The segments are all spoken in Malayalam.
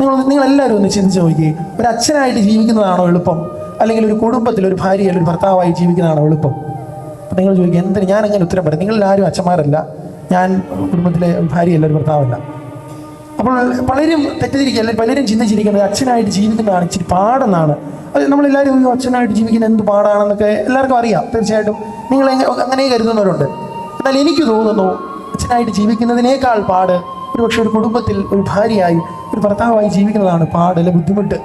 നിങ്ങളെല്ലാവരും ഒന്ന് ചിന്തിച്ച് നോക്കി, ഒരു അച്ഛനായിട്ട് ജീവിക്കുന്നതാണോ എളുപ്പം, അല്ലെങ്കിൽ ഒരു കുടുംബത്തിൽ ഒരു ഭാര്യ അല്ലെങ്കിൽ ഒരു ഭർത്താവായി ജീവിക്കുന്നതാണോ എളുപ്പം? അപ്പം നിങ്ങൾ ചോദിക്കുക, എന്തിന് ഞാൻ അങ്ങനെ ഉത്തരം പറയും? നിങ്ങളെല്ലാവരും അച്ഛന്മാരല്ല, ഞാൻ കുടുംബത്തിലെ ഭാര്യയല്ല, ഒരു ഭർത്താവല്ല. അപ്പോൾ പലരും തെറ്റിദ്ധരിക്കുക, അല്ലെങ്കിൽ പലരും ചിന്തിച്ചിരിക്കുന്നത് അച്ഛനായിട്ട് ജീവിക്കുന്നതാണ് ഇച്ചിരി പാടെന്നാണ്. അത് നമ്മളെല്ലാവരും അച്ഛനായിട്ട് ജീവിക്കുന്നത് എന്ത് പാടാണെന്നൊക്കെ എല്ലാവർക്കും അറിയാം. തീർച്ചയായിട്ടും നിങ്ങൾ അങ്ങനെ കരുതുന്നവരുണ്ട്. എന്നാൽ എനിക്ക് തോന്നുന്നു അച്ഛനായിട്ട് ജീവിക്കുന്നതിനേക്കാൾ പാട് ഒരുപക്ഷെ ഒരു കുടുംബത്തിൽ ഒരു ഭാര്യയായി ഒരു ഭർത്താവായി ജീവിക്കുന്നതാണ് പാട്, അല്ലെങ്കിൽ ബുദ്ധിമുട്ട്,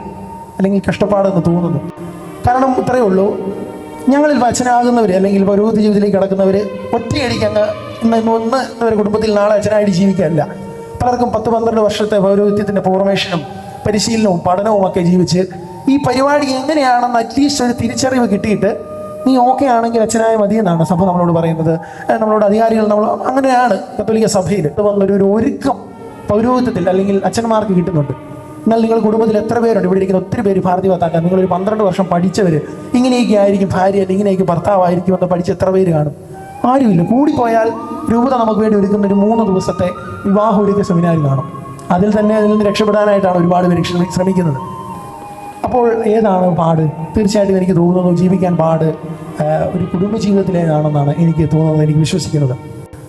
അല്ലെങ്കിൽ കഷ്ടപ്പാടെന്ന് തോന്നുന്നു. കാരണം ഇത്രയേ ഉള്ളൂ, ഞങ്ങളിൽ അച്ഛനാകുന്നവർ അല്ലെങ്കിൽ പൗരോഹിത്യ ജീവിതത്തിലേക്ക് കിടക്കുന്നവർ ഒറ്റയടിക്ക് അങ്ങ് ഇന്നൊരു കുടുംബത്തിൽ നാളെ അച്ഛനായിട്ട് ജീവിക്കാനില്ല. പലർക്കും 10-12 വർഷത്തെ പൗരോഹിത്യത്തിൻ്റെ ഫോർമേഷനും പരിശീലനവും പഠനവും ഒക്കെ ജീവിച്ച് ഈ പരിപാടി എങ്ങനെയാണെന്ന് അറ്റ്ലീസ്റ്റ് ഒരു തിരിച്ചറിവ് കിട്ടിയിട്ട് നീ ഓക്കെ ആണെങ്കിൽ അച്ഛനായ മതിയെന്നാണ് സഭ നമ്മളോട് പറയുന്നത്. നമ്മളോട് അധികാരികൾ അങ്ങനെയാണ് കത്തോലിക്ക സഭയിൽ വന്നൊരു ഒരുക്കം പൗരോഹിത്യത്തിൽ അല്ലെങ്കിൽ അച്ഛന്മാർക്ക് കിട്ടുന്നുണ്ട്. എന്നാൽ നിങ്ങൾ കുടുംബത്തിൽ എത്ര പേരുണ്ട്? ഇവിടെ ഇരിക്കുന്ന ഒത്തിരി പേര് ഭാരതീയത്താക്കാൻ നിങ്ങളൊരു 12 വർഷം പഠിച്ചവർ ഇങ്ങനെയൊക്കെ ആയിരിക്കും ഭാര്യ, അല്ലെങ്കിൽ ഇങ്ങനെയൊക്കെ ഭർത്താവായിരിക്കും എന്ന് പഠിച്ച് എത്ര പേര് കാണും? ആരുമില്ല. കൂടിപ്പോയാൽ രൂപത നമുക്ക് വേണ്ടി ഒരുക്കുന്ന ഒരു 3 ദിവസത്തെ വിവാഹ ഒരുക്ക സെമിനാർ കാണും. അതിൽ നിന്ന് രക്ഷപ്പെടാനായിട്ടാണ് ഒരുപാട് പേര് ശ്രമിക്കുന്നത്. അപ്പോൾ ഏതാണ് പാട്? തീർച്ചയായിട്ടും എനിക്ക് തോന്നുന്നു ജീവിക്കാൻ പാട് ഒരു കുടുംബ ജീവിതത്തിലേതാണെന്നാണ് എനിക്ക് തോന്നുന്നത്, എനിക്ക് വിശ്വസിക്കുന്നത്.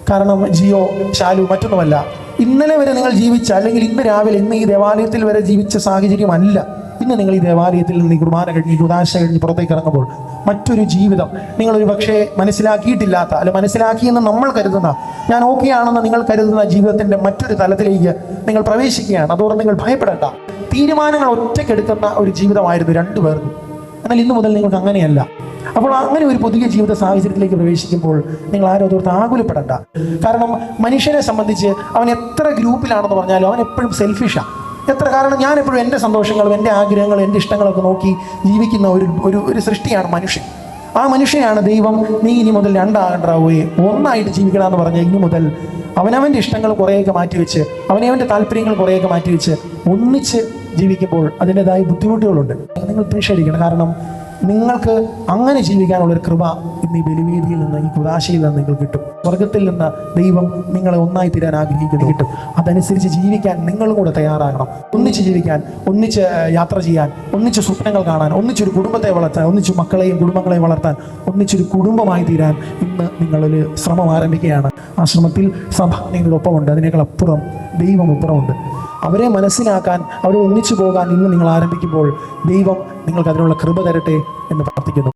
കാരണം ജിയോ, ശാലു മറ്റൊന്നുമല്ല. ഇന്നലെ വരെ നിങ്ങൾ ജീവിച്ച, അല്ലെങ്കിൽ ഇന്ന് രാവിലെ ഇന്ന് ഈ ദേവാലയത്തിൽ വരെ ജീവിച്ച സാഹചര്യമല്ല ഇന്ന് നിങ്ങൾ ഈ ദേവാലയത്തിൽ നിന്ന് കുർബാന കഴിഞ്ഞ് കുദാശ കഴിഞ്ഞ് പുറത്തേക്ക് ഇറങ്ങുമ്പോൾ മറ്റൊരു ജീവിതം നിങ്ങളൊരു പക്ഷേ മനസ്സിലാക്കിയിട്ടില്ലാത്ത, അല്ല മനസ്സിലാക്കിയെന്ന് നമ്മൾ കരുതുന്ന, ഞാൻ ഓക്കെ ആണെന്ന് നിങ്ങൾ കരുതുന്ന ജീവിതത്തിൻ്റെ മറ്റൊരു തലത്തിലേക്ക് നിങ്ങൾ പ്രവേശിക്കുകയാണ്. അതോടെ നിങ്ങൾ ഭയപ്പെടേണ്ട. തീരുമാനങ്ങൾ ഒറ്റയ്ക്കെടുക്കുന്ന ഒരു ജീവിതമായിരുന്നു 2 പേർക്കും. എന്നാൽ ഇന്നു മുതൽ നിങ്ങൾക്ക് അങ്ങനെയല്ല. അപ്പോൾ അങ്ങനെ ഒരു പുതിയ ജീവിത സാഹചര്യത്തിലേക്ക് പ്രവേശിക്കുമ്പോൾ നിങ്ങൾ ആരും അതോർത്ത് ആകുലപ്പെടേണ്ട. കാരണം മനുഷ്യനെ സംബന്ധിച്ച് അവൻ എത്ര ഗ്രൂപ്പിലാണെന്ന് പറഞ്ഞാലും അവൻ എപ്പോഴും സെൽഫിഷാണ്. കാരണം ഞാൻ എപ്പോഴും എൻ്റെ സന്തോഷങ്ങളും എൻ്റെ ആഗ്രഹങ്ങളും എൻ്റെ ഇഷ്ടങ്ങളൊക്കെ നോക്കി ജീവിക്കുന്ന ഒരു സൃഷ്ടിയാണ് മനുഷ്യൻ. ആ മനുഷ്യനാണ് ദൈവം നീ ഇനി മുതൽ 2 ആകണ്ടാവുകയെ 1 ആയിട്ട് ജീവിക്കണമെന്ന് പറഞ്ഞാൽ ഇനി മുതൽ അവനവൻ്റെ ഇഷ്ടങ്ങൾ കുറേയൊക്കെ മാറ്റിവെച്ച് അവനവൻ്റെ താല്പര്യങ്ങൾ കുറേയൊക്കെ മാറ്റിവെച്ച് ഒന്നിച്ച് ജീവിക്കുമ്പോൾ അതിൻ്റെതായ ബുദ്ധിമുട്ടുകളുണ്ട്. നിങ്ങൾ പേടിക്കണം. കാരണം നിങ്ങൾക്ക് അങ്ങനെ ജീവിക്കാനുള്ളൊരു കൃപ ഇന്ന് ഈ ബലിവേദിയിൽ നിന്ന്, ഈ കുദാശയിൽ നിന്ന് നിങ്ങൾക്ക് കിട്ടും. സ്വർഗത്തിൽ നിന്ന് ദൈവം നിങ്ങളെ ഒന്നായി തീരാൻ ആഗ്രഹിക്കുന്നു കിട്ടും. അതനുസരിച്ച് ജീവിക്കാൻ നിങ്ങളും കൂടെ തയ്യാറാകണം. ഒന്നിച്ച് ജീവിക്കാൻ, ഒന്നിച്ച് യാത്ര ചെയ്യാൻ, ഒന്നിച്ച് സ്വപ്നങ്ങൾ കാണാൻ, ഒന്നിച്ചൊരു കുടുംബത്തെ വളർത്താൻ, ഒന്നിച്ച് മക്കളെയും കുടുംബങ്ങളെയും വളർത്താൻ, ഒന്നിച്ചൊരു കുടുംബമായി തീരാൻ ഇന്ന് നിങ്ങളൊരു ശ്രമം ആരംഭിക്കുകയാണ്. ആ ശ്രമത്തിൽ സഭ നിങ്ങളുടെ ഒപ്പമുണ്ട്. അതിനേക്കാൾ അപ്പുറം ദൈവം അപ്പുറമുണ്ട്. അവരെ മനസ്സിലാക്കാൻ, അവരെ ഒന്നിച്ചു പോകാൻ ഇന്ന് നിങ്ങൾ ആരംഭിക്കുമ്പോൾ ദൈവം നിങ്ങൾക്ക് അതിനുള്ള കൃപ തരട്ടെ എന്ന് പ്രാർത്ഥിക്കുന്നു.